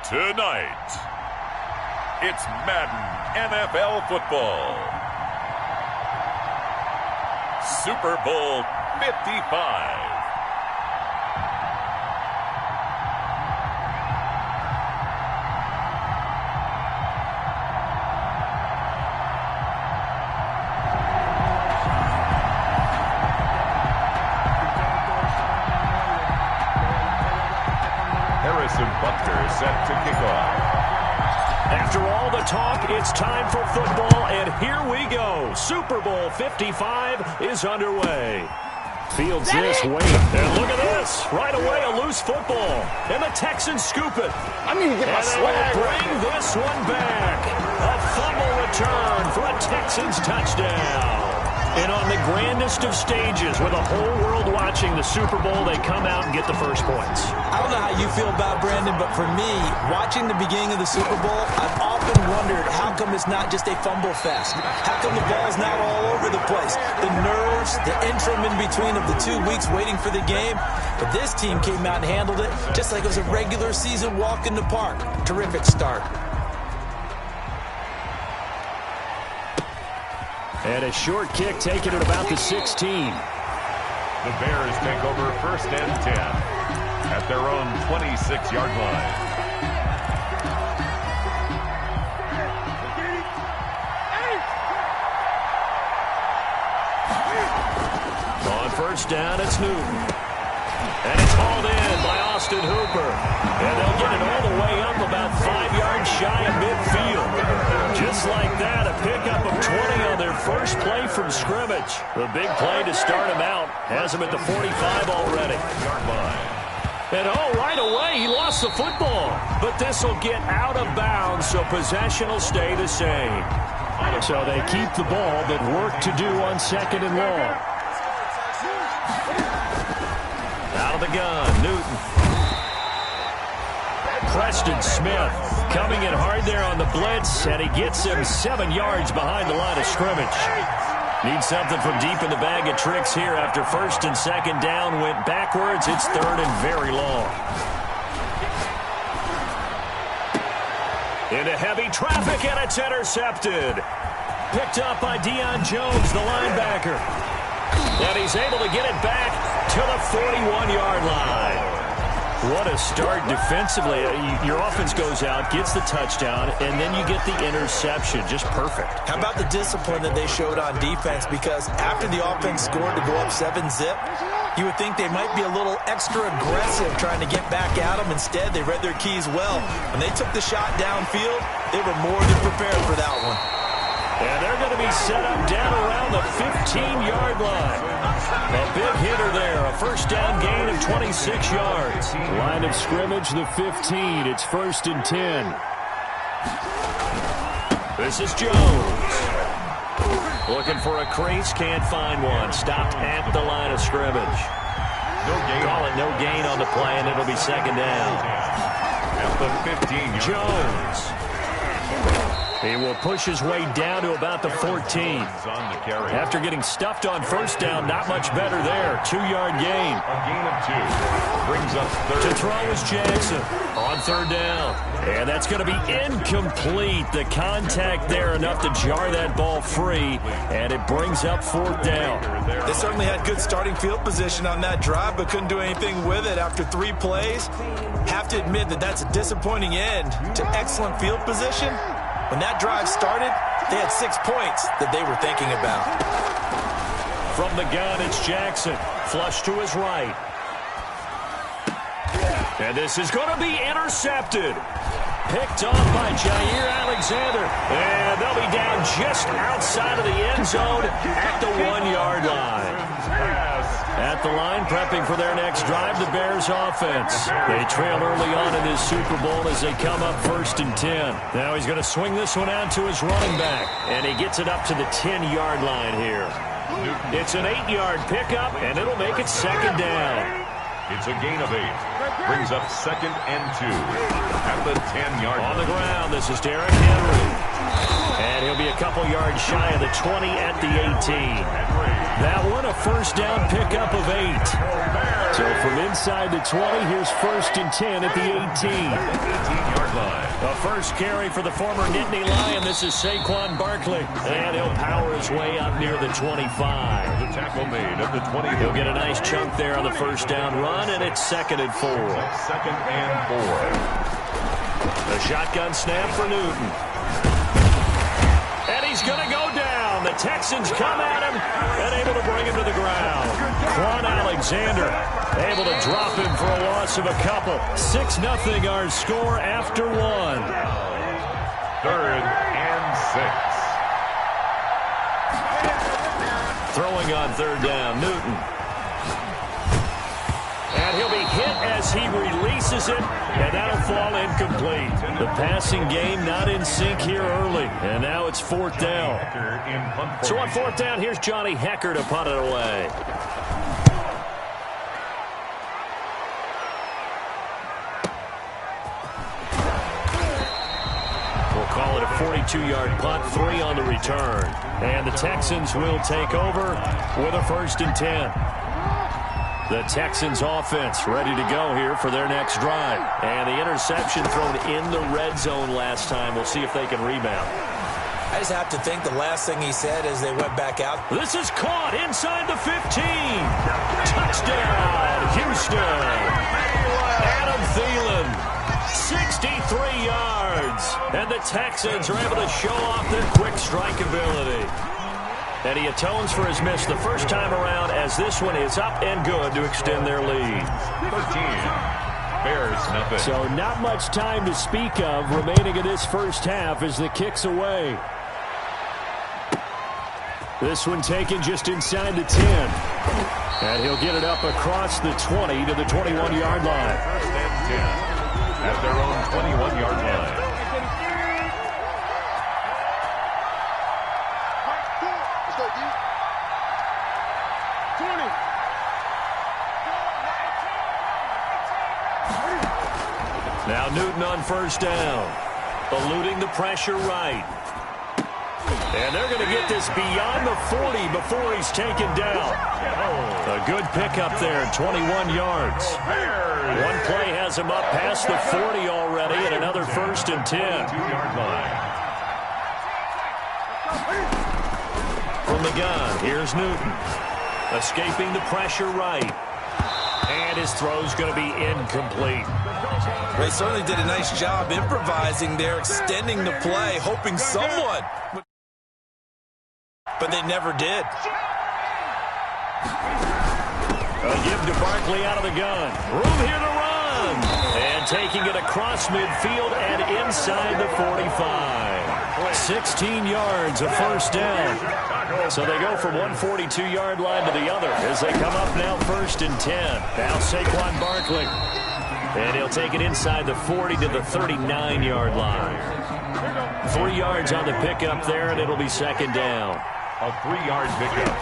Tonight, it's Madden NFL football. Super Bowl 55. Butker set to kick off. After all the talk, it's time for football, and here we go. Super Bowl 55 is underway. Fields this, wait, and look at this. Right away, a loose football, and the Texans scoop it. I need to get my swag. Bring this one back. A fumble return for a Texans touchdown. And on the grandest of stages, with the whole world watching the Super Bowl, they come out and get the first points. I don't know how you feel about Brandon, but for me, watching the beginning of the Super Bowl, I've often wondered how come it's not just a fumble fest? How come the ball's not all over the place? The nerves, the interim in between of the 2 weeks waiting for the game. But this team came out and handled it just like it was a regular season walk in the park. Terrific start. And a short kick taken at about the 16. The Bears take over 1st and 10 at their own 26-yard line. On 1st down, it's Newton. And it's hauled in by Austin Hooper. And they'll get it all the way up about 5 yards shy of midfield. Just like that, a pickup of 20 on their first play from scrimmage. The big play to start him out has him at the 45 already. And right away, he lost the football. But this will get out of bounds, so possession will stay the same. So they keep the ball, but work to do on 2nd and long. Out of the gun, Newton. Preston Smith coming in hard there on the blitz, and he gets him 7 yards behind the line of scrimmage. Needs something from deep in the bag of tricks here after 1st and 2nd down went backwards. It's 3rd and very long. Into heavy traffic, and it's intercepted. Picked up by Deion Jones, the linebacker. And he's able to get it back to the 41-yard line. What a start defensively. Your offense goes out, gets the touchdown, and then you get the interception. Just perfect. How about the discipline that they showed on defense? Because after the offense scored to go up 7-zip, you would think they might be a little extra aggressive trying to get back at them. Instead, they read their keys well. When they took the shot downfield, they were more than prepared for that one. And they're going to be set up down around the 15-yard line. A big hitter there, a 1st down gain of 26 yards. Line of scrimmage, the 15. It's 1st and 10. This is Jones. Looking for a crease, can't find one. Stopped at the line of scrimmage. Call it no gain on the play, and it'll be 2nd down. At the 15. Jones. He will push his way down to about the 14. After getting stuffed on 1st down, not much better there. 2-yard gain. A gain of 2. Brings up 3rd. To throw is Jackson on 3rd down. And that's going to be incomplete. The contact there enough to jar that ball free. And it brings up 4th down. They certainly had good starting field position on that drive, but couldn't do anything with it after 3 plays. Have to admit that that's a disappointing end to excellent field position. When that drive started, they had 6 points that they were thinking about. From the gun, it's Jackson. Flush to his right. And this is going to be intercepted. Picked off by Jair Alexander. And they'll be down just outside of the end zone at the 1-yard line. At the line, prepping for their next drive, the Bears offense. They trail early on in this Super Bowl as they come up 1st and 10. Now he's going to swing this one out to his running back. And he gets it up to the 10-yard line here. It's an 8-yard pickup, and it'll make it 2nd down. It's a gain of 8. Brings up 2nd and 2 at the 10-yard line. On the ground, this is Derrick Henry. And he'll be a couple yards shy of the 20 at the 18. That one a first down pickup of 8. So from inside the 20, here's 1st and 10 at the 18. 18-yard line. A first carry for the former Nittany Lion. This is Saquon Barkley. And he'll power his way up near the 25. The tackle made at the 20. He'll get a nice chunk there on the first down run, and it's 2nd and 4. 2nd and 4. A shotgun snap for Newton. And he's going to go down. The Texans come at him and able to bring him to the ground. Quan Alexander able to drop him for a loss of a couple. 6-0 our score after 1. 3rd and 6. Throwing on 3rd down, Newton. And he'll be hit as he releases it, and that'll fall incomplete. The passing game not in sync here early, and now it's 4th down. So on 4th down, here's Johnny Hecker to punt it away. We'll call it a 42-yard punt, 3 on the return. And the Texans will take over with a 1st and 10. The Texans offense ready to go here for their next drive. And the interception thrown in the red zone last time. We'll see if they can rebound. I just have to think the last thing he said as they went back out. This is caught inside the 15. Touchdown, Houston. Adam Thielen, 63 yards. And the Texans are able to show off their quick strike ability. And he atones for his miss the first time around as this one is up and good to extend their lead. 13. Bears nothing. So not much time to speak of remaining in this first half as the kick's away. This one taken just inside the 10. And he'll get it up across the 20 to the 21-yard line. 1st and 10 at their own 21-yard line. Now Newton on 1st down. Eluding the pressure right. And they're going to get this beyond the 40 before he's taken down. A good pickup there, 21 yards. One play has him up past the 40 already, and another 1st and 10. 2-yard line. From the gun, here's Newton. Escaping the pressure right. And his throw's going to be incomplete. They certainly did a nice job improvising there, extending the play, hoping someone. But they never did. A give to Barkley out of the gun. Room here to run. And taking it across midfield and inside the 45. 16 yards, a 1st down. So they go from one 42-yard line to the other as they come up now 1st and 10. Now Saquon Barkley. And he'll take it inside the 40 to the 39-yard line. 3 yards on the pickup there, and it'll be 2nd down. A 3-yard pickup.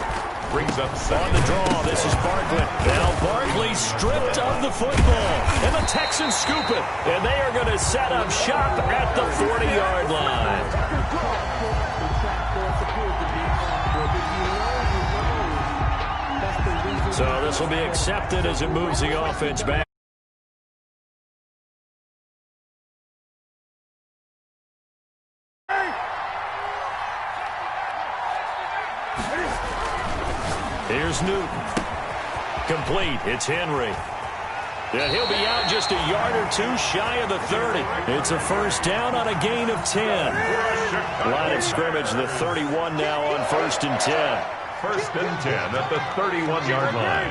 Brings up 7. On the draw, this is Barkley. Now Barkley stripped of the football. And the Texans scoop it. And they are going to set up shop at the 40-yard line. So this will be accepted as it moves the offense back. Here's Newton. Complete. It's Henry. And he'll be out just a yard or two shy of the 30. It's a 1st down on a gain of 10. Line of scrimmage, the 31 now on 1st and 10. 1st and 10 at the 31-yard line.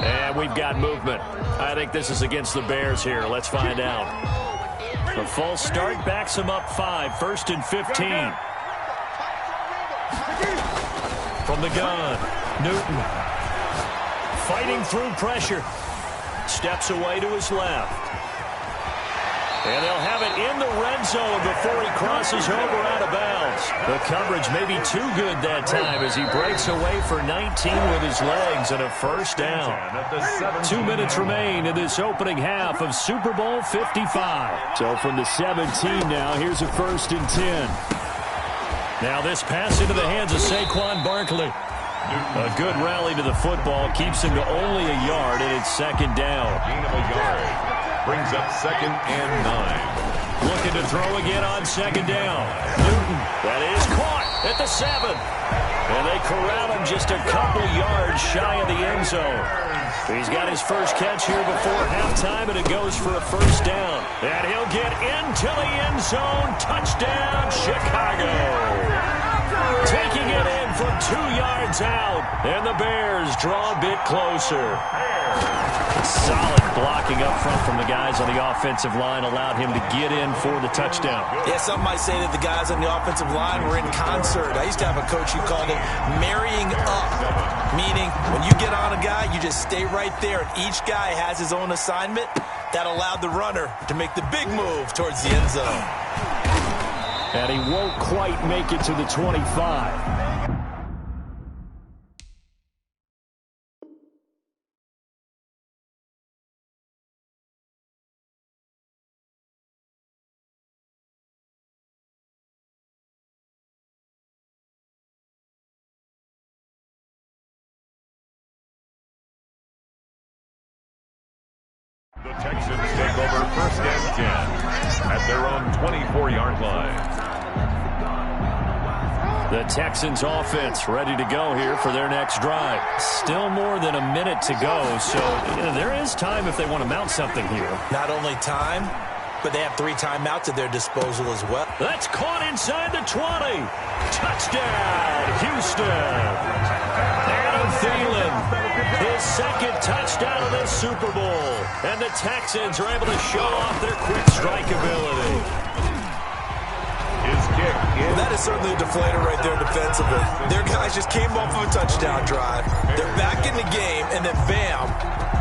And we've got movement. I think this is against the Bears here. Let's find out. The false start backs him up 5. 1st and 15. From the gun, Newton. Fighting through pressure. Steps away to his left. And they'll have it in the red zone before he crosses over out of bounds. The coverage may be too good that time as he breaks away for 19 with his legs and a first down. 2 minutes remain in this opening half of Super Bowl 55. So from the 17 now, here's a 1st and 10. Now this pass into the hands of Saquon Barkley. A good rally to the football keeps him to only a yard, and it's 2nd down. Gain of a yard. Brings up 2nd and 9. Looking to throw again on 2nd down. Newton, that is caught at the 7. And they corral him just a couple yards shy of the end zone. He's got his first catch here before halftime, and it goes for a 1st down. And he'll get into the end zone. Touchdown, Chicago. Taking it in from 2 yards out, and the Bears draw a bit closer. Solid blocking up front from the guys on the offensive line allowed him to get in for the touchdown. Yeah, some might say that the guys on the offensive line were in concert. I used to have a coach who called it marrying up, meaning when you get on a guy, you just stay right there, and each guy has his own assignment. That allowed the runner to make the big move towards the end zone. And he won't quite make it to the 25. The Texans take over 1st and 10 at their own 24-yard line. The Texans offense ready to go here for their next drive. Still more than a minute to go, so there is time if they want to mount something here. Not only time, but they have 3 timeouts at their disposal as well. That's caught inside the 20. Touchdown, Houston. Adam Thielen, his 2nd touchdown of this Super Bowl. And the Texans are able to show off their quick strike ability. His kick is... Well, that is certainly a deflator right there defensively. Their guys just came off of a touchdown drive. They're back in the game, and then bam,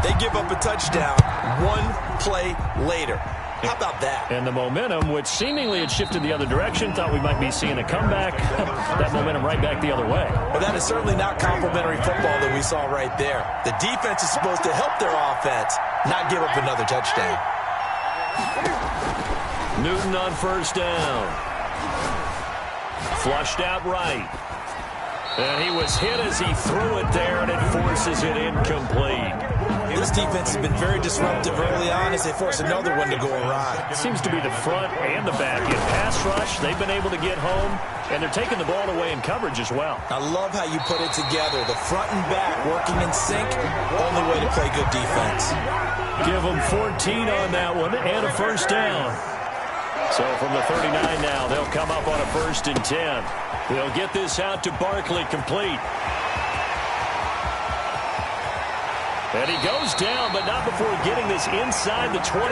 they give up a touchdown 1 play later. How about that? And the momentum, which seemingly had shifted the other direction, thought we might be seeing a comeback. That momentum right back the other way. Well, that is certainly not complimentary football that we saw right there. The defense is supposed to help their offense, not give up another touchdown. Newton on 1st down. Flushed out right. And he was hit as he threw it there, and it forces it incomplete. This defense has been very disruptive early on as they force another one to go awry. It seems to be the front and the back. In pass rush, they've been able to get home, and they're taking the ball away in coverage as well. I love how you put it together. The front and back working in sync, only way to play good defense. Give them 14 on that one and a 1st down. So from the 39 now, they'll come up on a 1st and 10. They'll get this out to Barkley, complete. And he goes down, but not before getting this inside the 25.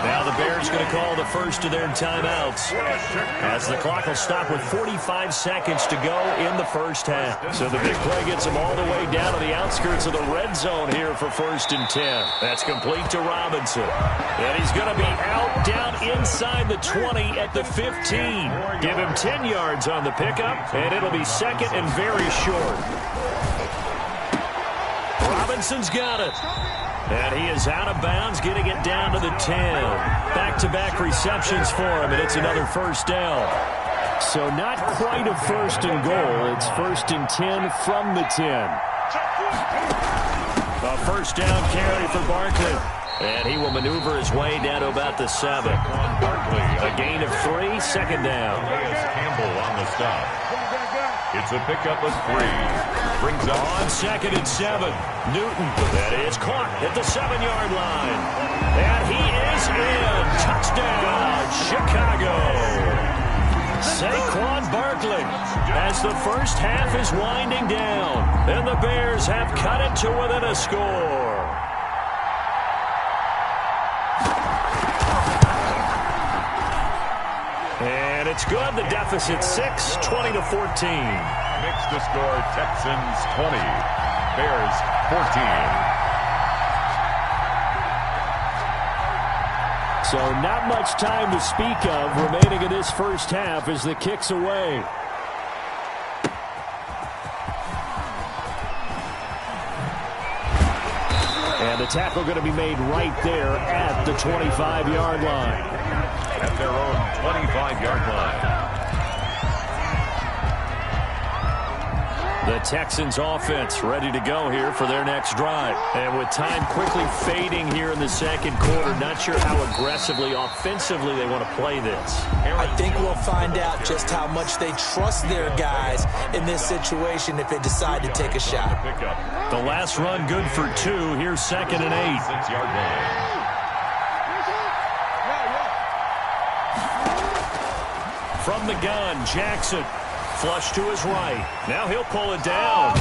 Now the Bears going to call the first of their timeouts, as the clock will stop with 45 seconds to go in the first half. So the big play gets him all the way down to the outskirts of the red zone here for 1st and 10. That's complete to Robinson. And he's going to be out down inside the 20 at the 15. Give him 10 yards on the pickup, and it'll be 2nd and very short. Robinson's got it. And he is out of bounds, getting it down to the 10. Back-to-back receptions for him, and it's another 1st down. So not quite a 1st and goal. It's 1st and 10 from the 10. A 1st down carry for Barkley. And he will maneuver his way down to about the 7. A gain of 3, 2nd down. Campbell on the stop. It's a pickup of 3. Brings up on 2nd and 7. Newton, that is caught at the 7-yard line. And he is in. Touchdown, Chicago. Saquon Barkley as the first half is winding down. And the Bears have cut it to within a score. And it's good. The deficit 6, 20-14. Makes the score Texans 20, Bears 14. So not much time to speak of remaining in this first half as the kick's away. And the tackle going to be made right there at the 25-yard line. At their own 25-yard line. The Texans offense ready to go here for their next drive. And with time quickly fading here in the second quarter, not sure how aggressively, offensively they want to play this. I think we'll find out just how much they trust their guys in this situation if they decide to take a shot. The last run good for 2. Here's 2nd and 8. 6-yard line. From the gun, Jackson. Flush to his right. Now he'll pull it down.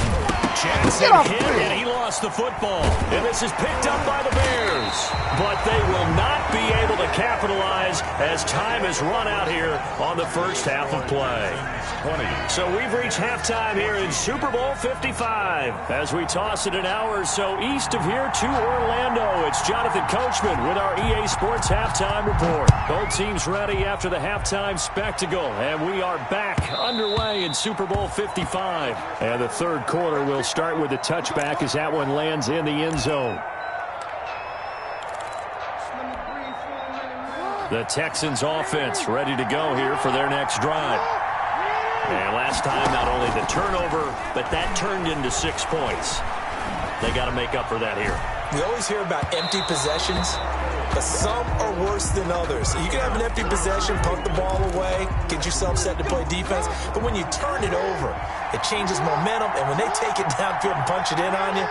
Jackson hit, and he lost the football. And this is picked up by the Bears. But they will not be able to capitalize as time has run out here on the first half of play. 20. So we've reached halftime here in Super Bowl 55. As we toss it an hour or so east of here to Orlando, it's Jonathan Coachman with our EA Sports Halftime Report. Both teams ready after the halftime spectacle, and we are back underway in Super Bowl 55. And the third quarter will start with a touchback as that one lands in the end zone. The Texans offense ready to go here for their next drive. And last time, not only the turnover, but that turned into 6 points. They got to make up for that here. We always hear about empty possessions, but some are worse than others. You can have an empty possession, punt the ball away, get yourself set to play defense, but when you turn it over, it changes momentum, and when they take it downfield and punch it in on you,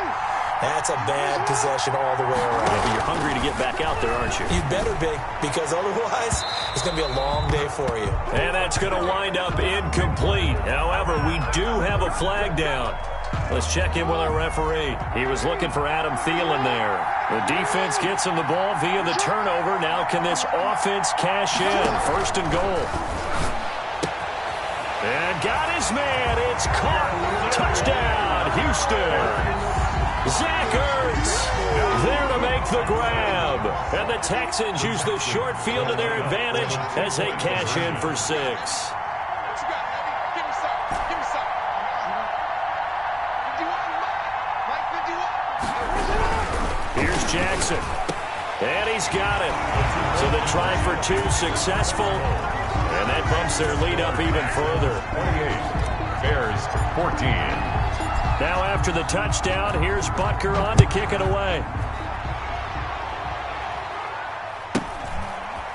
that's a bad possession all the way around. Yeah, but you're hungry to get back out there, aren't you? You better be, because otherwise, it's going to be a long day for you. And that's going to wind up incomplete. However, we do have a flag down. Let's check in with our referee. He was looking for Adam Thielen there. The defense gets him the ball via the turnover. Now can this offense cash in? 1st and goal. And got his man. It's caught. Touchdown, Houston. Zach Ertz there to make the grab. And the Texans use the short field to their advantage as they cash in for 6. Here's Jackson. And he's got it. So the try for 2 successful. And that bumps their lead up even further. 28. Bears 14. Now after the touchdown, here's Butker on to kick it away.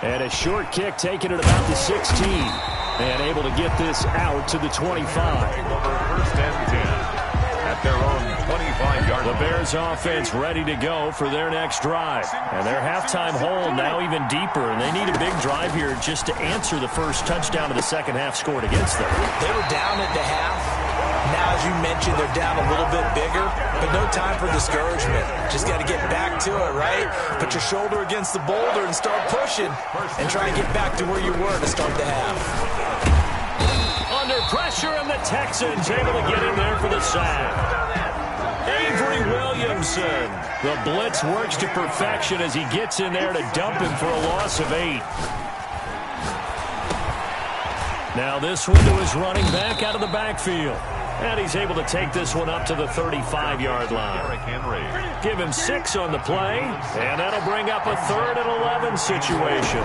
And a short kick taken at about the 16. And able to get this out to the 25. Over 1st and 10. At their own 25-yard line. The Bears offense ready to go for their next drive. And their halftime hold now even deeper. And they need a big drive here just to answer the first touchdown of the second half scored against them. They were down at the half. Now, as you mentioned, they're down a little bit bigger, but no time for discouragement. Just got to get back to it, right? Put your shoulder against the boulder and start pushing and try and get back to where you were to start the half. Under pressure, and the Texans able to get in there for the sack. Avery Williamson. The blitz works to perfection as he gets in there to dump him for a loss of 8. Now this one to his running back out of the backfield. And he's able to take this one up to the 35-yard line. Give him 6 on the play, and that'll bring up a 3rd and 11 situation.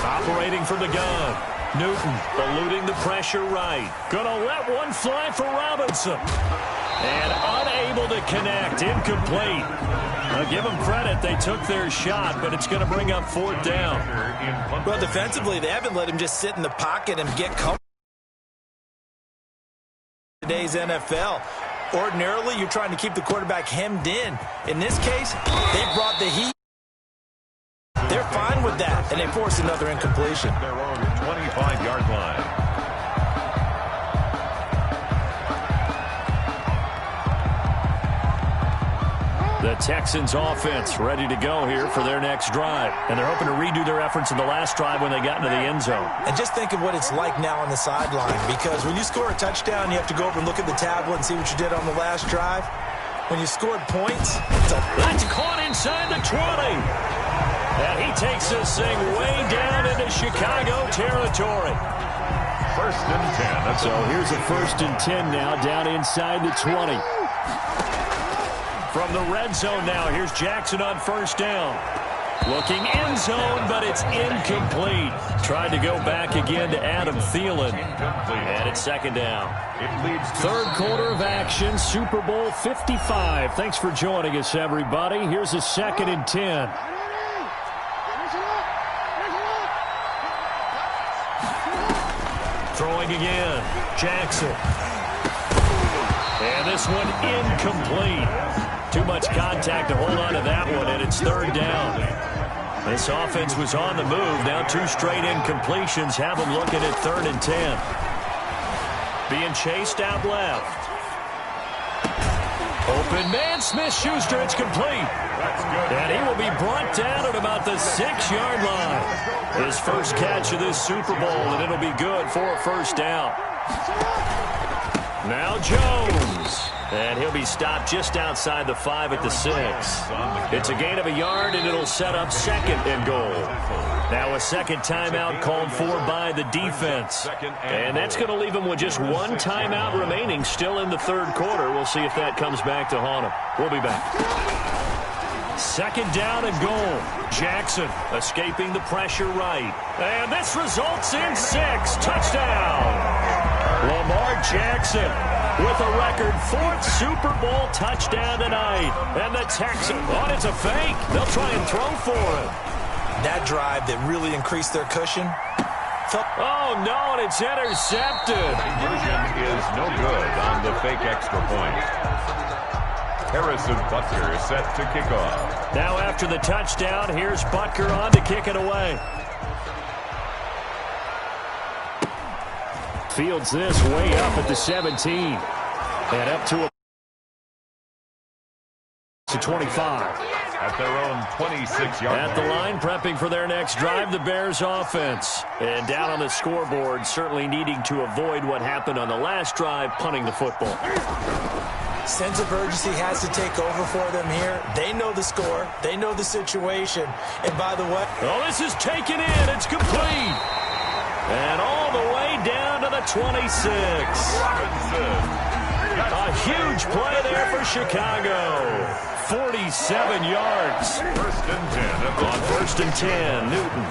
Operating from the gun. Newton eluding the pressure right. Gonna let one fly for Robinson. And unable to connect. Incomplete. Now give them credit. They took their shot, but it's going to bring up 4th down. Well, defensively, they haven't let him just sit in the pocket and get comfortable. Today's NFL. Ordinarily, you're trying to keep the quarterback hemmed in. In this case, they brought the heat. They're fine with that, and they force another incompletion. Their own 25-yard line. The Texans offense ready to go here for their next drive. And they're hoping to redo their efforts in the last drive when they got into the end zone. And just think of what it's like now on the sideline, because when you score a touchdown, you have to go over and look at the tablet and see what you did on the last drive. When you scored points, that's caught inside the 20. And he takes this thing way down into Chicago territory. 1st and 10. So here's a 1st and 10 now, down inside the 20. From the red zone now, here's Jackson on 1st down. Looking end zone, but it's incomplete. Tried to go back again to Adam Thielen. And it's 2nd down. It leads to 3rd quarter of action, Super Bowl 55. Thanks for joining us, everybody. Here's a 2nd and 10. Throwing again, Jackson. And this one incomplete. Too much contact to hold on to that one, and it's 3rd down. This offense was on the move. Now 2 straight incompletions have them looking at 3rd and 10. Being chased out left. Open man, Smith-Schuster, it's complete. And he will be brought down at about the 6-yard line. His first catch of this Super Bowl, and it'll be good for a 1st down. Now Jones. And he'll be stopped just outside the 5 at the 6. It's a gain of a yard, and it'll set up 2nd and goal. Now a 2nd timeout called for by the defense. And that's going to leave him with just 1 timeout remaining still in the 3rd quarter. We'll see if that comes back to haunt him. We'll be back. 2nd down and goal. Jackson escaping the pressure right. And this results in 6. Touchdown. Lamar Jackson with a record 4th Super Bowl touchdown tonight. And the Texans, it's a fake. They'll try and throw for it. That drive that really increased their cushion. Oh, no, and it's intercepted. conversion is no good on the fake extra point. Harrison Butker is set to kick off. Now after the touchdown, here's Butker on to kick it away. Fields this way up at the 17. And up to 25. At their own 26-yard At the line, prepping for their next drive, the Bears offense. And down on the scoreboard, certainly needing to avoid what happened on the last drive, punting the football. Sense of urgency has to take over for them here. They know the score. They know the situation. And by the way... Oh, this is taken in. It's complete. And all the way down to the 26. A huge play there for Chicago. 47 yards. 1st and 10. On 1st and 10, Newton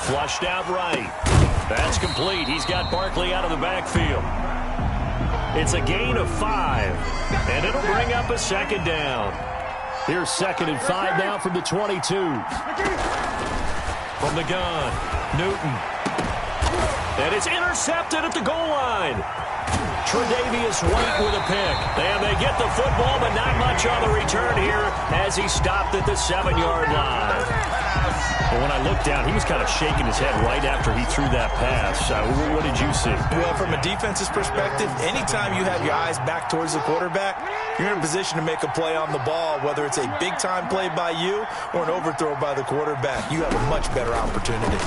flushed out right. That's complete. He's got Barkley out of the backfield. It's a gain of 5, and it'll bring up a 2nd down. Here's 2nd and 5 now from the 22. From the gun, Newton. And it's intercepted at the goal line. Tre'Davious White with a pick. And they get the football, but not much on the return here as he stopped at the 7-yard line. And when I looked down, he was kind of shaking his head right after he threw that pass. What did you see? Well, from a defense's perspective, anytime you have your eyes back towards the quarterback, you're in a position to make a play on the ball, whether it's a big-time play by you or an overthrow by the quarterback. You have a much better opportunity.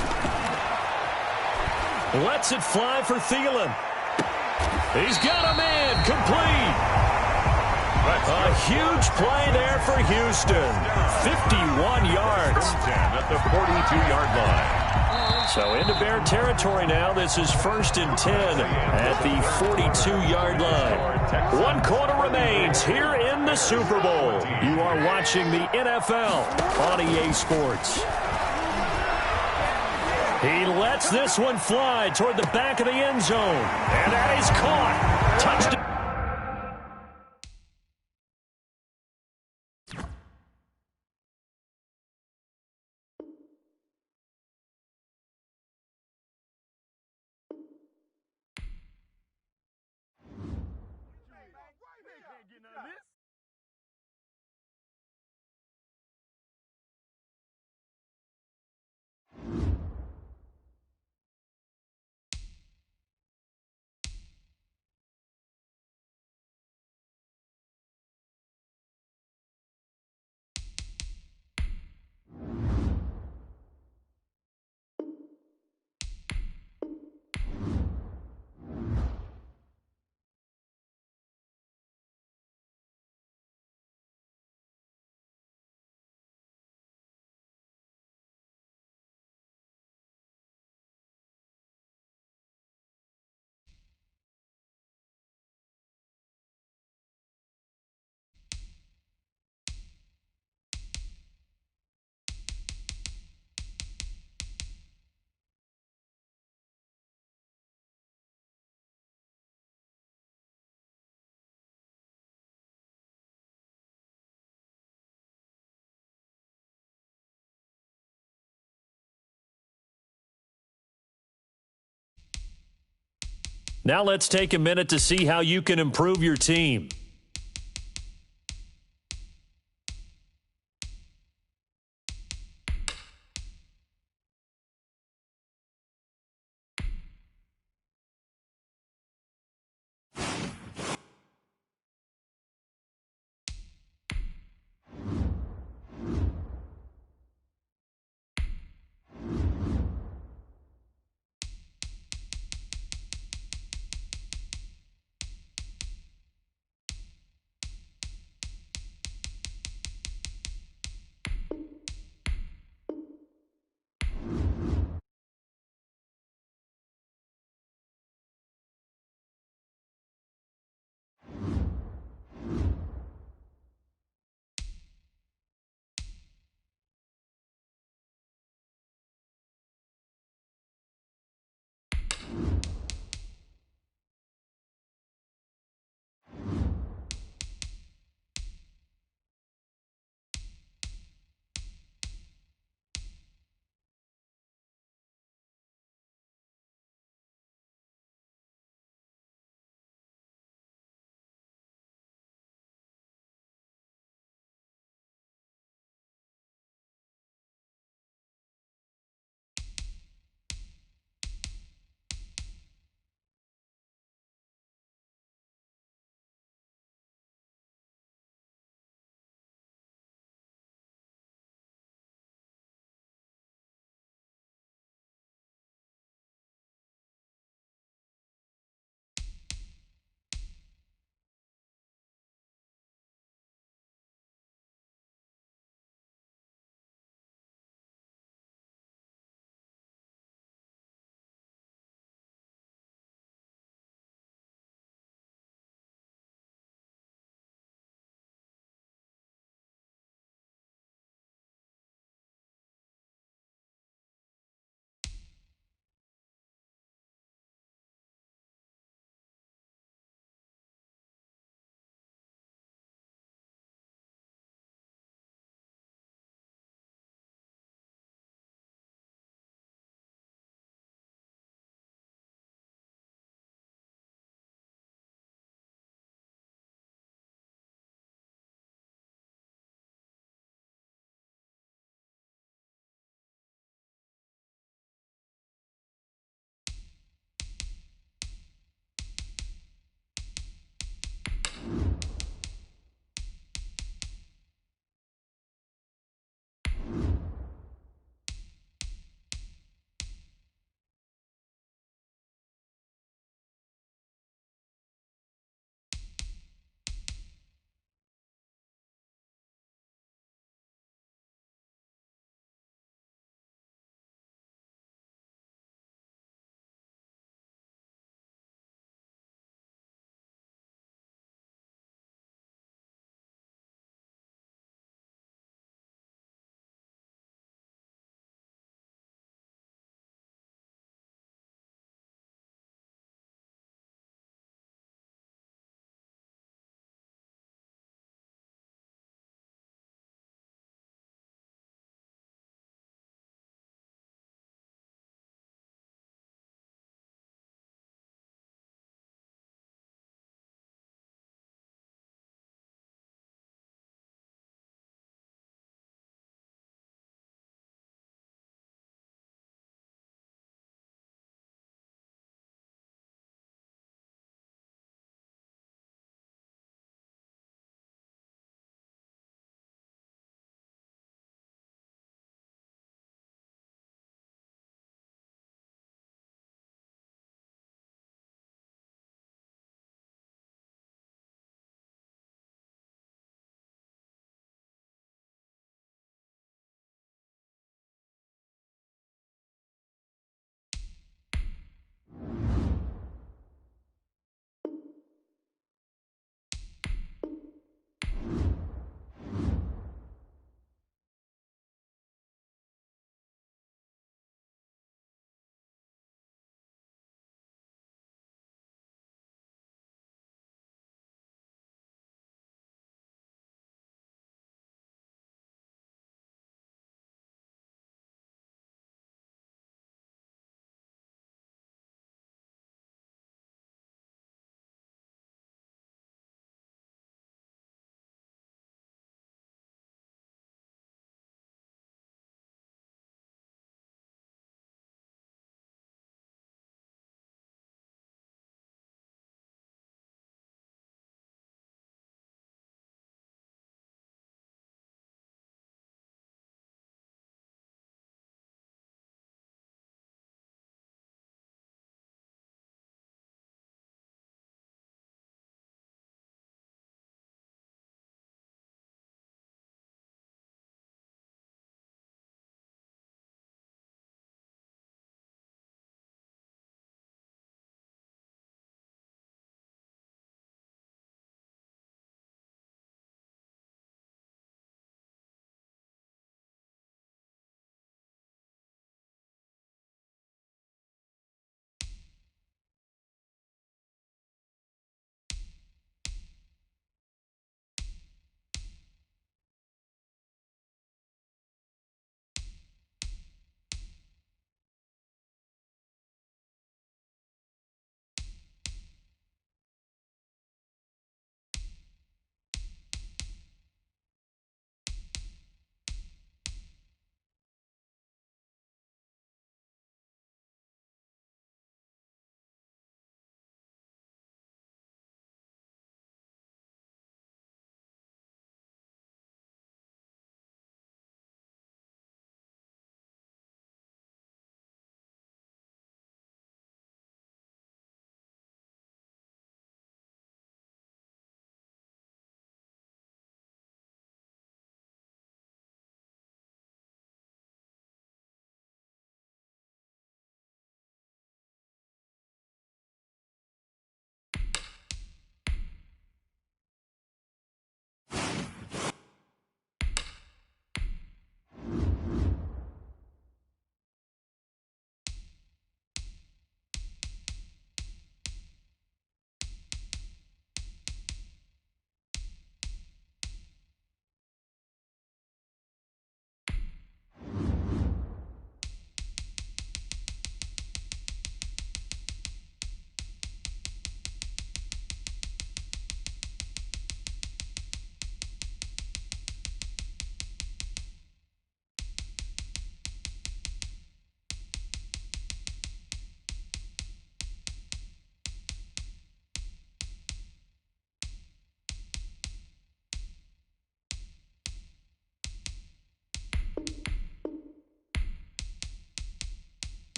Lets it fly for Thielen. He's got a man complete. A huge play there for Houston. 51 yards. At the 42-yard line. So into Bear territory now. This is 1st and 10 at the 42-yard line. 1 quarter remains here in the Super Bowl. You are watching the NFL on EA Sports. He lets this one fly toward the back of the end zone. And that is caught. Touchdown. Now let's take a minute to see how you can improve your team.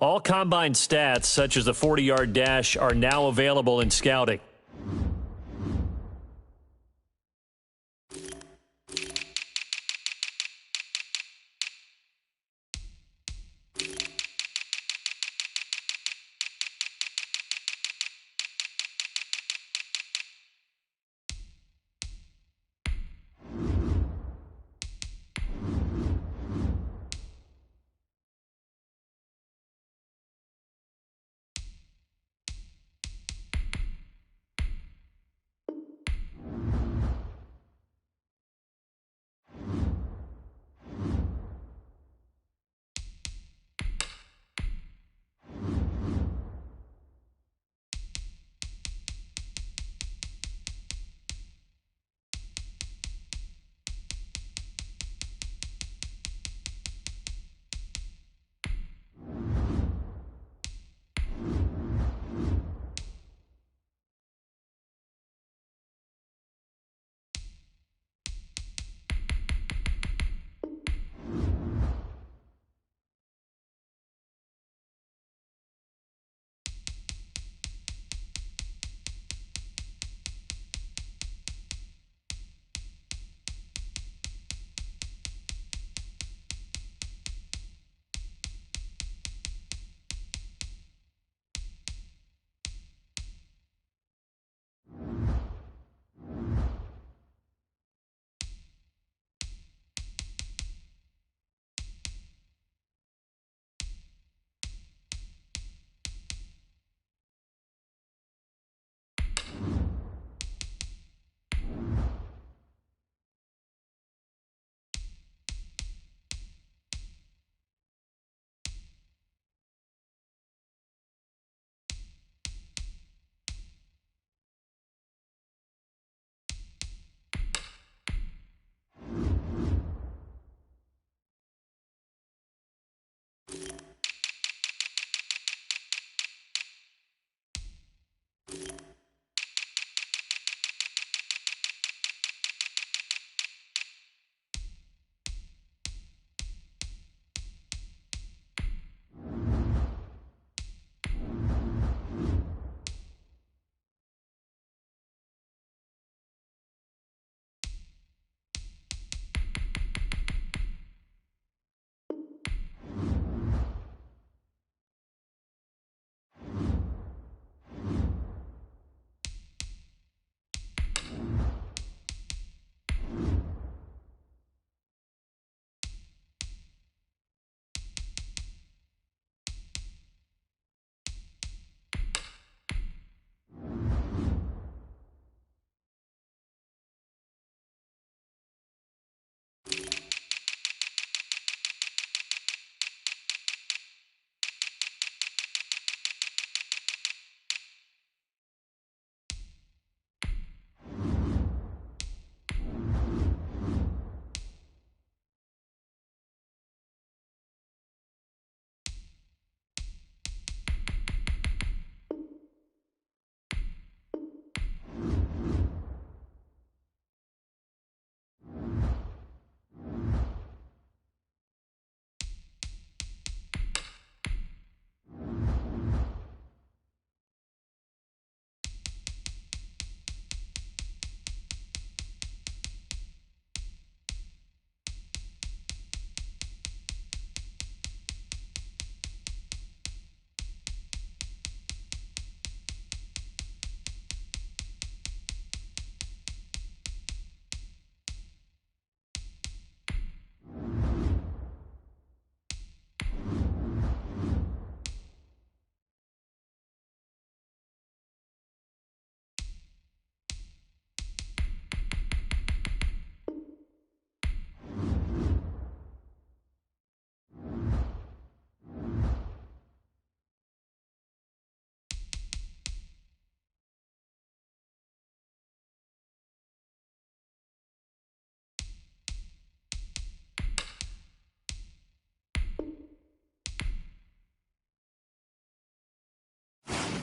All combine stats, such as the 40-yard dash, are now available in scouting.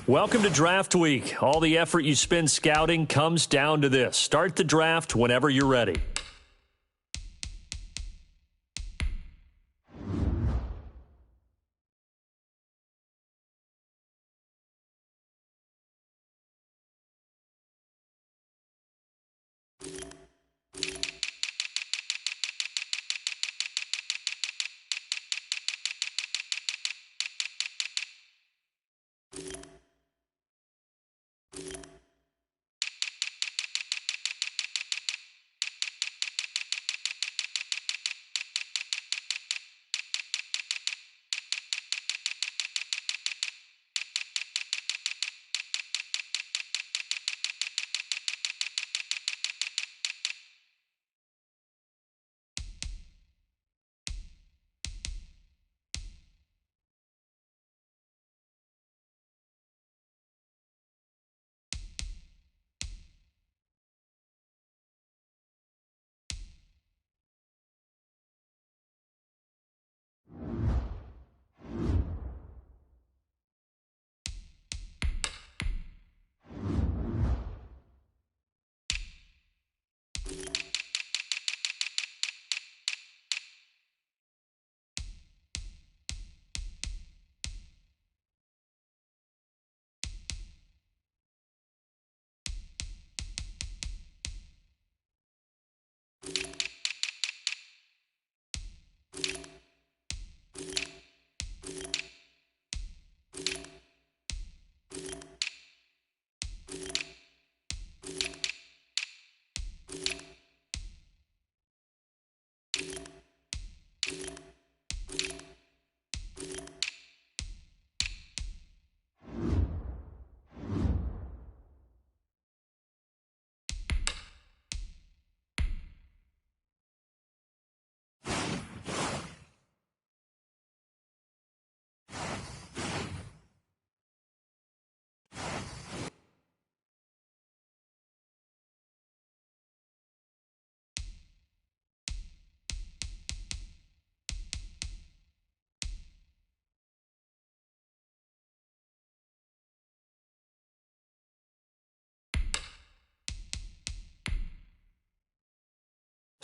Welcome to Draft Week. All the effort you spend scouting comes down to this. Start the draft whenever you're ready.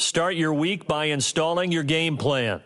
Start your week by installing your game plan.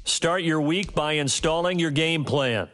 Start your week by installing your game plan.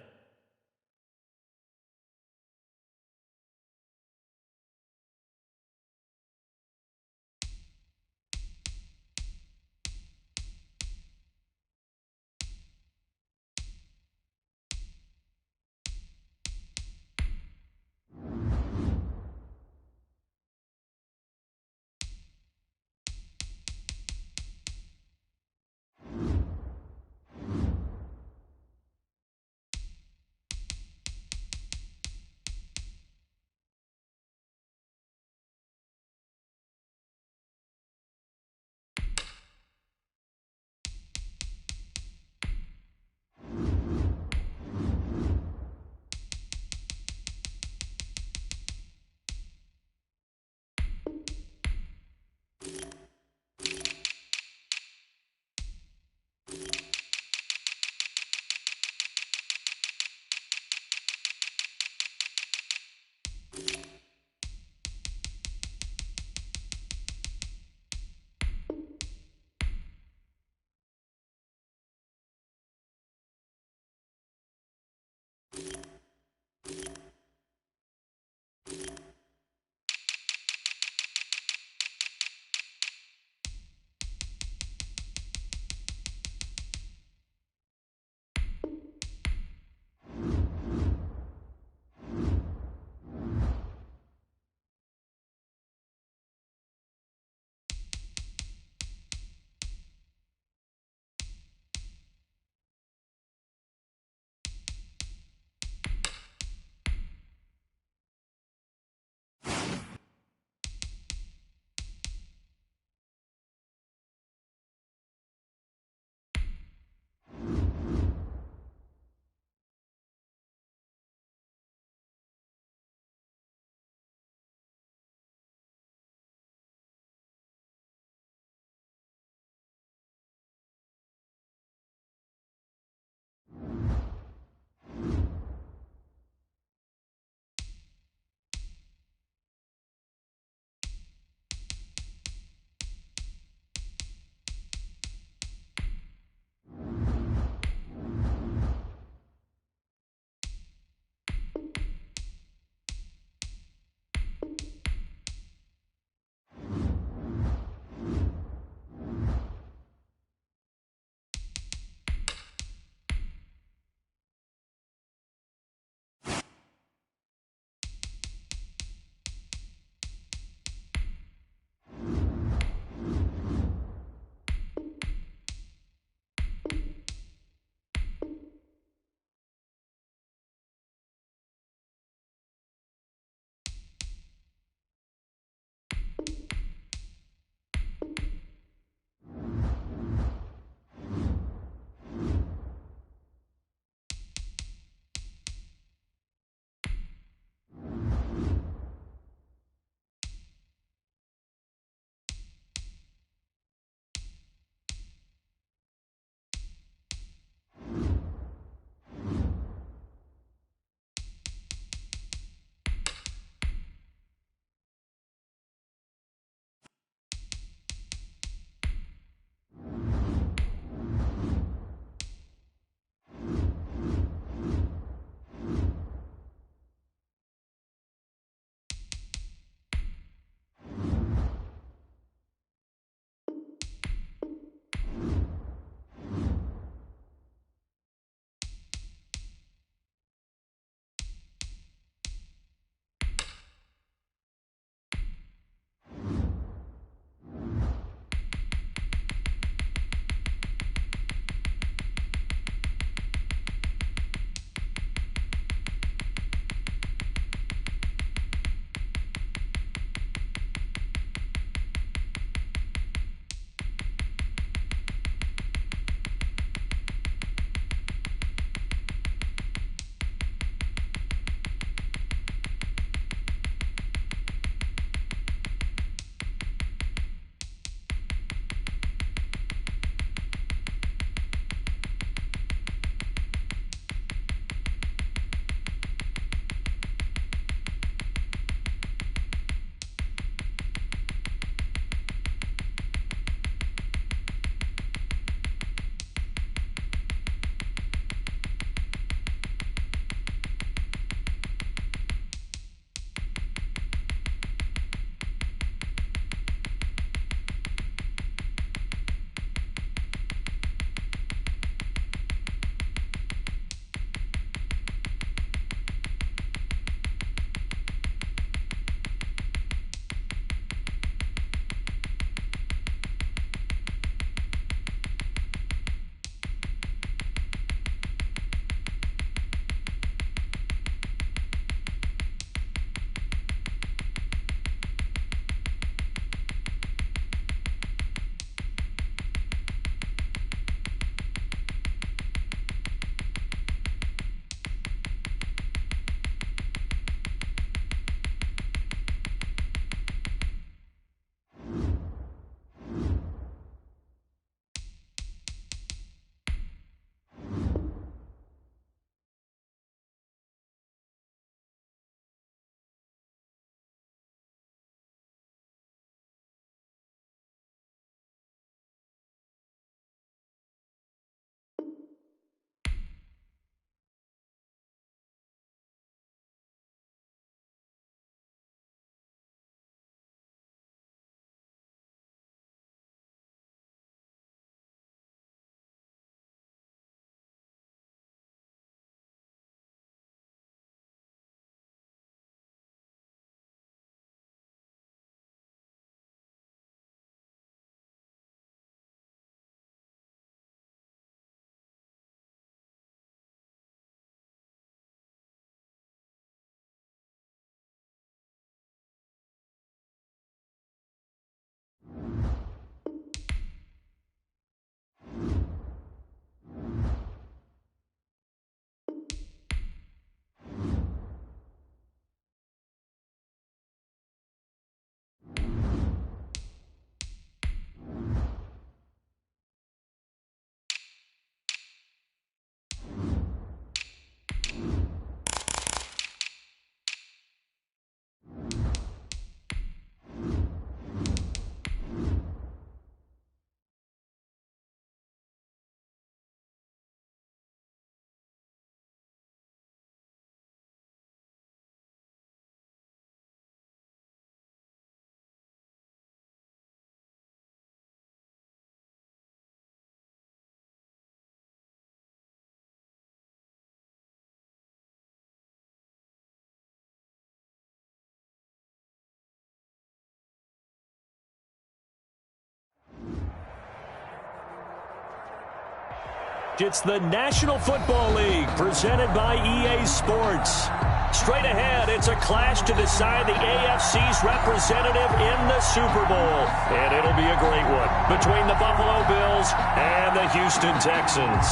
It's the National Football League presented by EA Sports. Straight ahead, it's a clash to decide the AFC's representative in the Super Bowl. And it'll be a great one between the Buffalo Bills and the Houston Texans.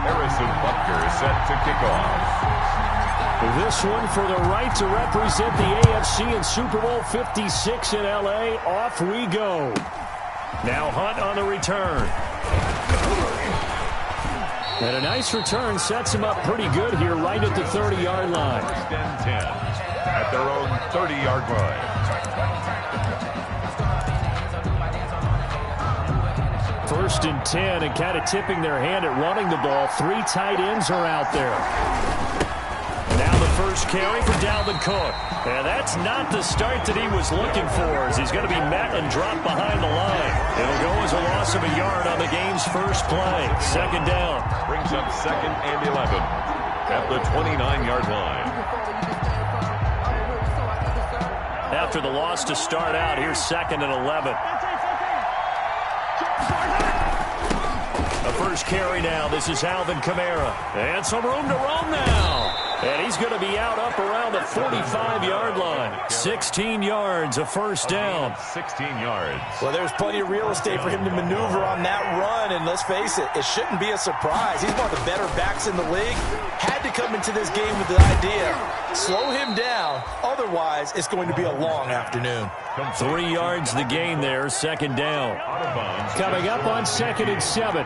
Harrison Butker is set to kick off. This one for the right to represent the AFC in Super Bowl 56 in L.A. Off we go. Now Hunt on the return. And a nice return sets him up pretty good here right at the 30-yard line. First and 10 at their own 30-yard line. First and 10 and kind of tipping their hand at running the ball. 3 tight ends are out there. Now the first carry for Dalvin Cook. And that's not the start that he was looking for, as he's going to be met and dropped behind the line. It'll go as a loss of a yard on the game's first play. Second down. Brings up second and 11 at the 29-yard line. After the loss to start out, here's second and 11. The first carry now. This is Alvin Kamara. And some room to roam now. And he's going to be out up around the 45-yard line. 16 yards, a first down. 16 yards. Well, there's plenty of real estate for him to maneuver on that run. And let's face it, it shouldn't be a surprise. He's one of the better backs in the league. Had to come into this game with the idea, slow him down. Otherwise, it's going to be a long afternoon. 3 yards the gain there, second down. Coming up on 2nd and 7.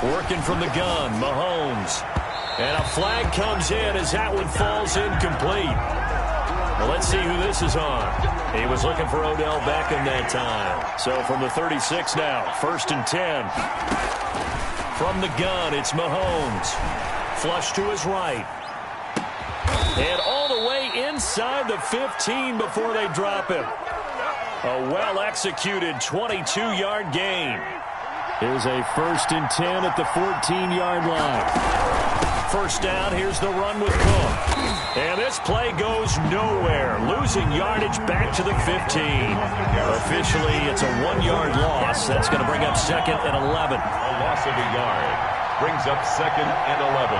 Working from the gun, Mahomes. And a flag comes in as that one falls incomplete. Well, let's see who this is on. He was looking for Odell Beckham that time. So from the 36 now, 1st and 10. From the gun, it's Mahomes. Flush to his right. And all the way inside the 15 before they drop him. A well-executed 22-yard gain. Here's a 1st and 10 at the 14-yard line. First down, here's the run with Cook. And this play goes nowhere. Losing yardage back to the 15. Officially, it's a 1-yard loss. That's going to bring up 2nd and 11. A loss of a yard. Brings up 2nd and 11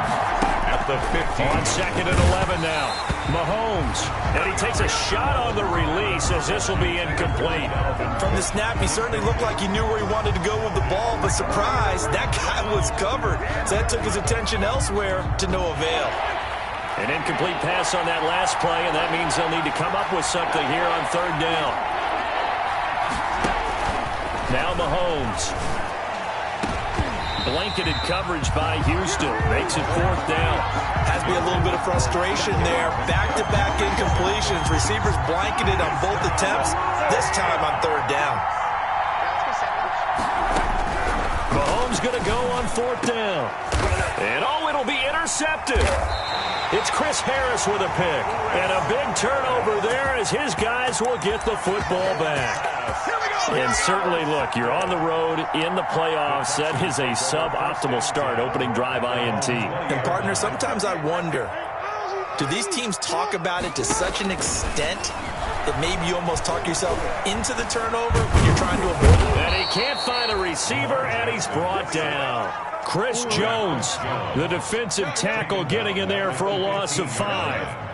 at the 15. On 2nd and 11 now. Mahomes. And he takes a shot on the release as this will be incomplete. From the snap, he certainly looked like he knew where he wanted to go with the ball, but surprise, that guy was covered. So that took his attention elsewhere to no avail. An incomplete pass on that last play, and that means they'll need to come up with something here on 3rd down. Now Mahomes. Blanketed coverage by Houston. Makes it 4th down. Has to be a little bit of frustration there. Back-to-back incompletions. Receivers blanketed on both attempts. This time on 3rd down. Mahomes going to go on 4th down. And it'll be intercepted. It's Chris Harris with a pick. And a big turnover there as his guys will get the football back. And certainly, look, you're on the road in the playoffs. That is a suboptimal start, opening drive INT. And, partner, sometimes I wonder, do these teams talk about it to such an extent that maybe you almost talk yourself into the turnover when you're trying to avoid it? And he can't find a receiver, and he's brought down. Chris Jones, the defensive tackle, getting in there for a loss of 5.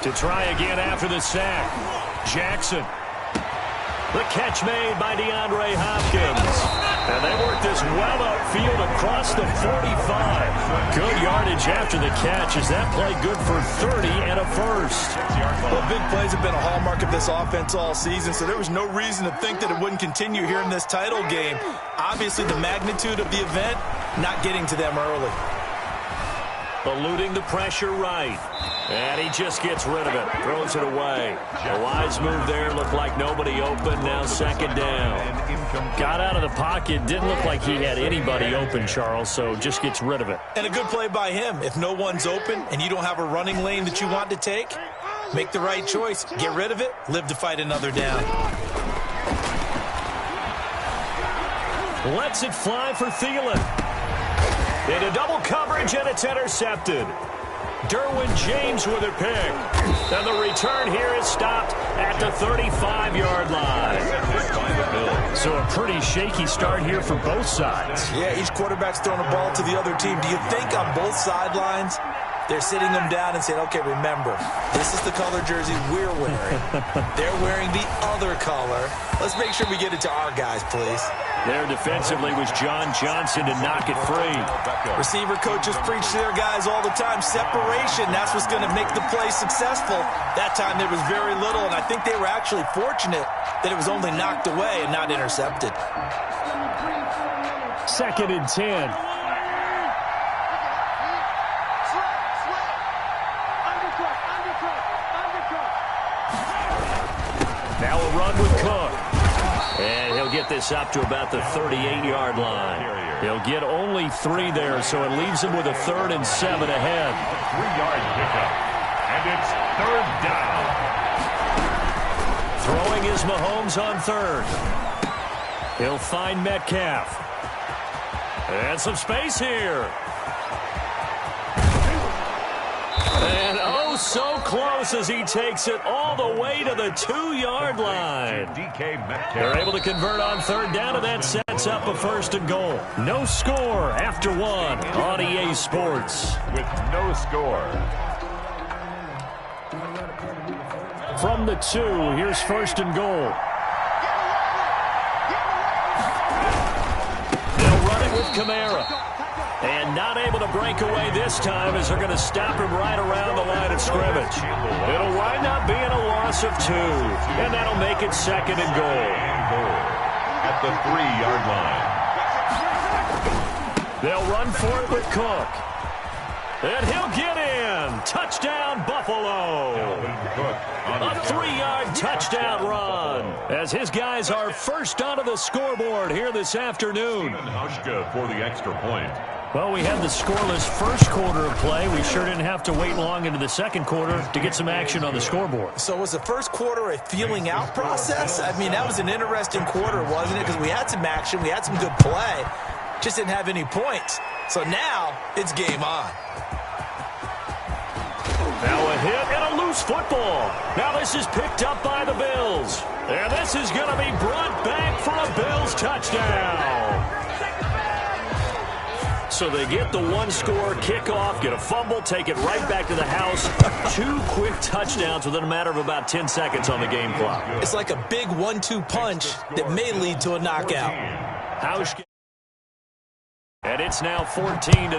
To try again after the sack. Jackson. The catch made by DeAndre Hopkins. And they work this well upfield across the 45. Good yardage after the catch. Is that play good for 30 and a first? Well, big plays have been a hallmark of this offense all season, so there was no reason to think that it wouldn't continue here in this title game. Obviously, the magnitude of the event, not getting to them early. Eluding the pressure right. And he just gets rid of it. Throws it away. A wise move there. Looked like nobody open. Now 2nd down. Got out of the pocket. Didn't look like he had anybody open, Charles, so just gets rid of it. And a good play by him. If no one's open and you don't have a running lane that you want to take, make the right choice. Get rid of it. Live to fight another down. Lets it fly for Thielen. Into double coverage, and it's intercepted. Derwin James with a pick. And the return here is stopped at the 35-yard line. So a pretty shaky start here for both sides. Yeah, each quarterback's throwing a ball to the other team. Do you think on both sidelines they're sitting them down and saying, okay, remember, this is the color jersey we're wearing. They're wearing the other color. Let's make sure we get it to our guys, please. There defensively was John Johnson to knock it free. Receiver coaches preach to their guys all the time. Separation, that's what's going to make the play successful. That time there was very little, and I think they were actually fortunate that it was only knocked away and not intercepted. 2nd and 10. Now a run with Cook. And he'll get this up to about the 38-yard line. He'll get only 3 there, so it leaves him with a 3rd and 7 ahead. 3-yard pickup. And it's 3rd down. Throwing is Mahomes on 3rd. He'll find Metcalf. And some space here. And oh, so close as he takes it all the way to the 2-yard line. They're able to convert on 3rd down, and that sets up a 1st and goal. No score after 1 on EA Sports. With no score. From the 2, here's 1st and goal. They'll run it with Kamara. And not able to break away this time as they're going to stop him right around the line of scrimmage. It'll wind up being a loss of 2. And that'll make it 2nd and goal. At the 3-yard line. They'll run for it with Cook. And he'll get in. Touchdown, Buffalo. A 3-yard touchdown run as his guys are first onto the scoreboard here this afternoon. Hauschka for the extra point. Well, we had the scoreless first quarter of play. We sure didn't have to wait long into the 2nd quarter to get some action on the scoreboard. So was the first quarter a feeling out process? I mean, that was an interesting quarter, wasn't it? Because we had some action, we had some good play, just didn't have any points. So now it's game on. Now a hit and a loose football. Now this is picked up by the Bills. And this is going to be brought back for a Bills touchdown. So they get the 1-score kickoff, get a fumble, take it right back to the house. 2 quick touchdowns within a matter of about 10 seconds on the game clock. It's like a big 1-2 punch that may lead to a knockout. Hauschka. And it's now 14-0.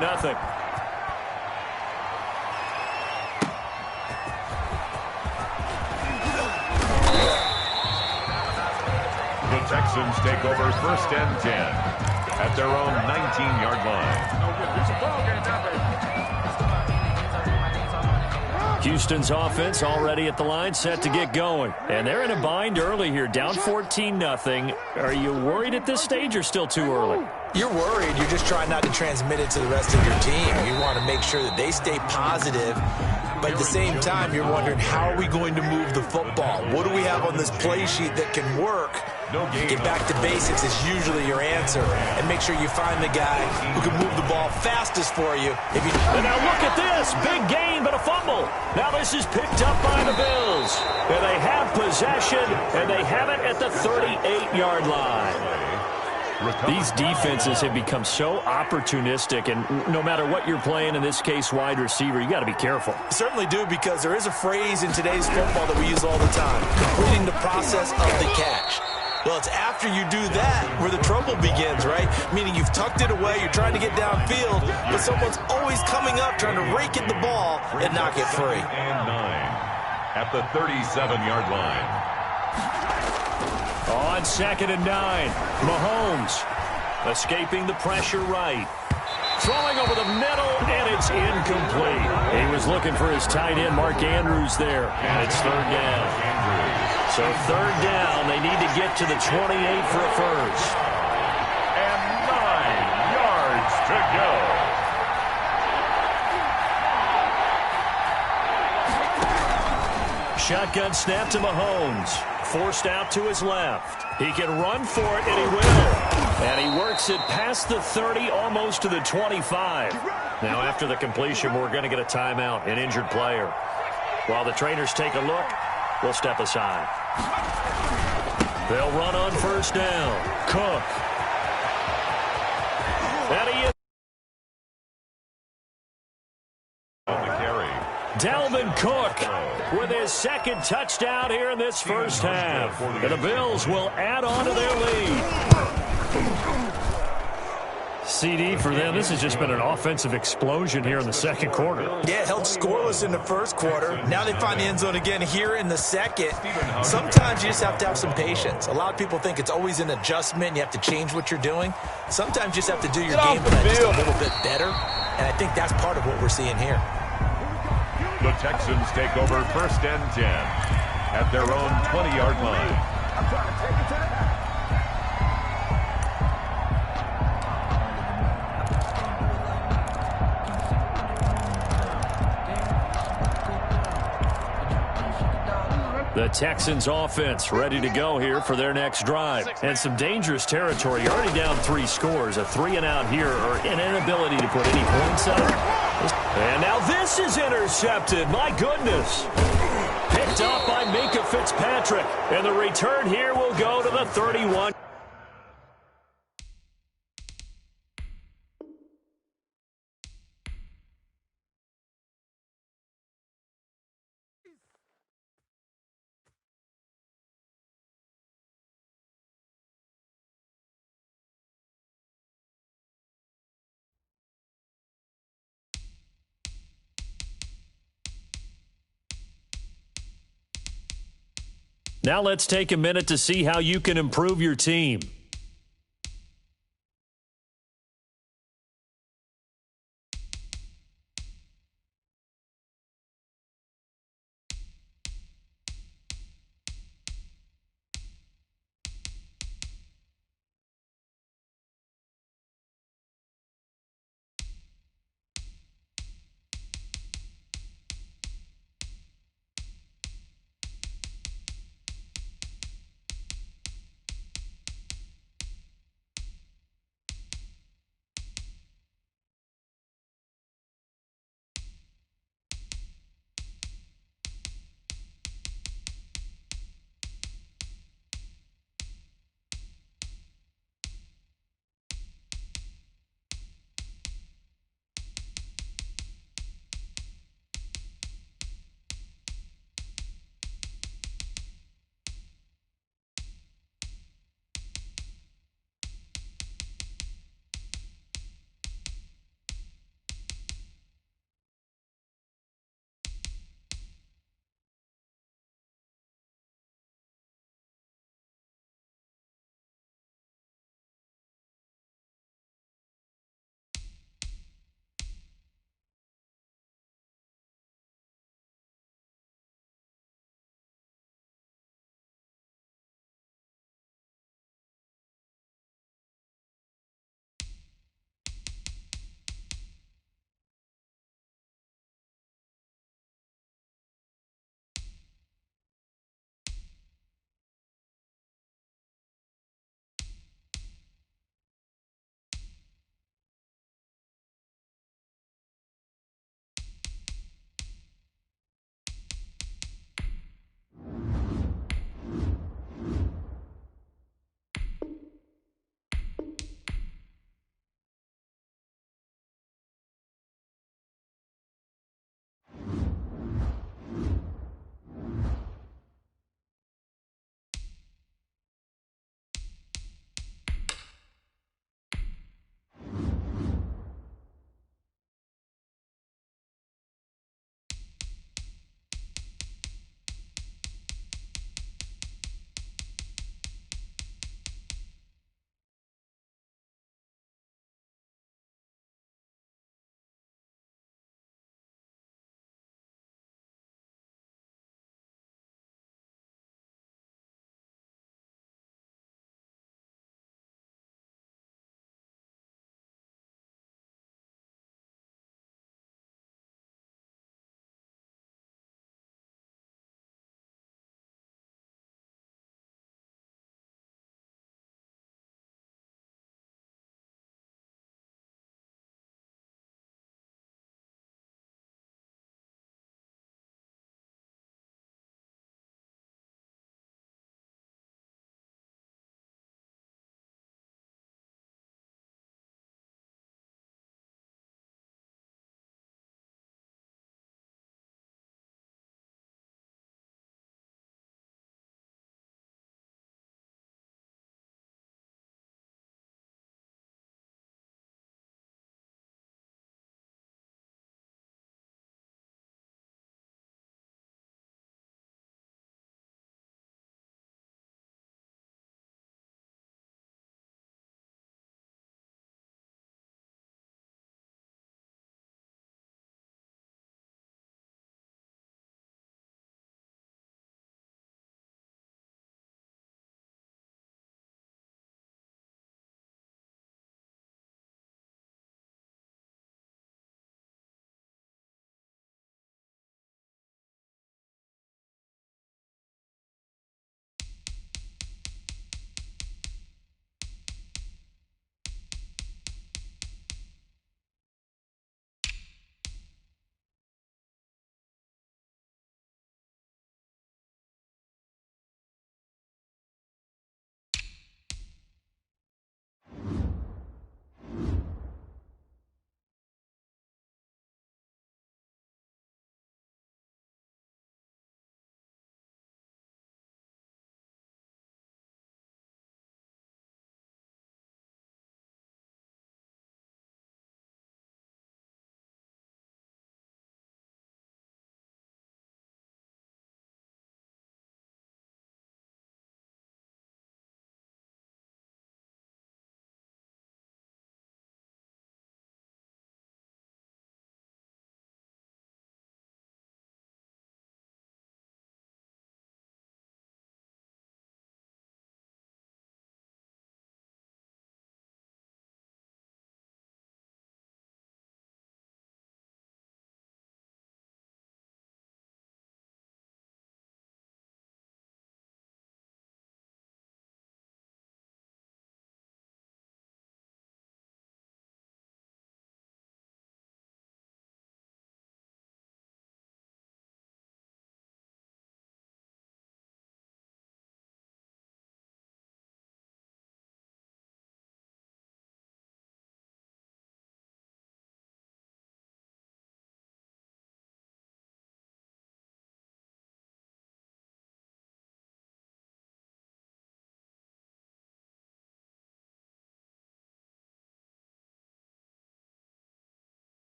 The Texans take over 1st and 10 at their own 19-yard line. Houston's offense already at the line, set to get going. And they're in a bind early here, down 14-0. Are you worried at this stage or still too early? You're worried. You're just trying not to transmit it to the rest of your team. You want to make sure that they stay positive. But at the same time, you're wondering, how are we going to move the football? What do we have on this play sheet that can work? Get back to basics is usually your answer. And make sure you find the guy who can move the ball fastest for you. And now look at this. Big gain, but a fumble. Now this is picked up by the Bills. And they have possession, and they have it at the 38-yard line. These defenses have become so opportunistic, and no matter what you're playing, in this case wide receiver, you got to be careful. Certainly do, because there is a phrase in today's football that we use all the time: completing the process of the catch. Well, it's after you do that where the trouble begins, right? Meaning you've tucked it away, you're trying to get downfield, but someone's always coming up trying to rake at the ball and knock it free. And 9 at the 37-yard line. On 2nd and 9, Mahomes escaping the pressure right. Throwing over the middle, and it's incomplete. He was looking for his tight end, Mark Andrews, there. And it's 3rd down. So 3rd down, they need to get to the 28 for a first. And 9 yards to go. Shotgun snap to Mahomes. Forced out to his left. He can run for it, and he will. And he works makes it past the 30, almost to the 25. Now, after the completion, we're going to get a timeout, an injured player. While the trainers take a look, we'll step aside. They'll run on first down. Cook. And he is. On the carry. Dalvin Cook with his second touchdown here in this first half. And the Bills will add on to their lead. CD for them, this has just been an offensive explosion here in the second quarter. Yeah, held scoreless in the first quarter. Now they find the end zone again here in the second. Sometimes you just have to have some patience. A lot of people think it's always an adjustment. You have to change what you're doing. Sometimes you just have to do your game plan just a little bit better. And I think that's part of what we're seeing here. The Texans take over first and 10 at their own 20-yard line. The Texans offense ready to go here for their next drive. And some dangerous territory. You're already down 3 scores. A 3-and-out here or an inability to put any points up. And now this is intercepted. My goodness. Picked up by Minkah Fitzpatrick. And the return here will go to the 31. Now let's take a minute to see how you can improve your team.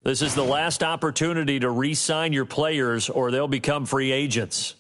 This is the last opportunity to re-sign your players or they'll become free agents.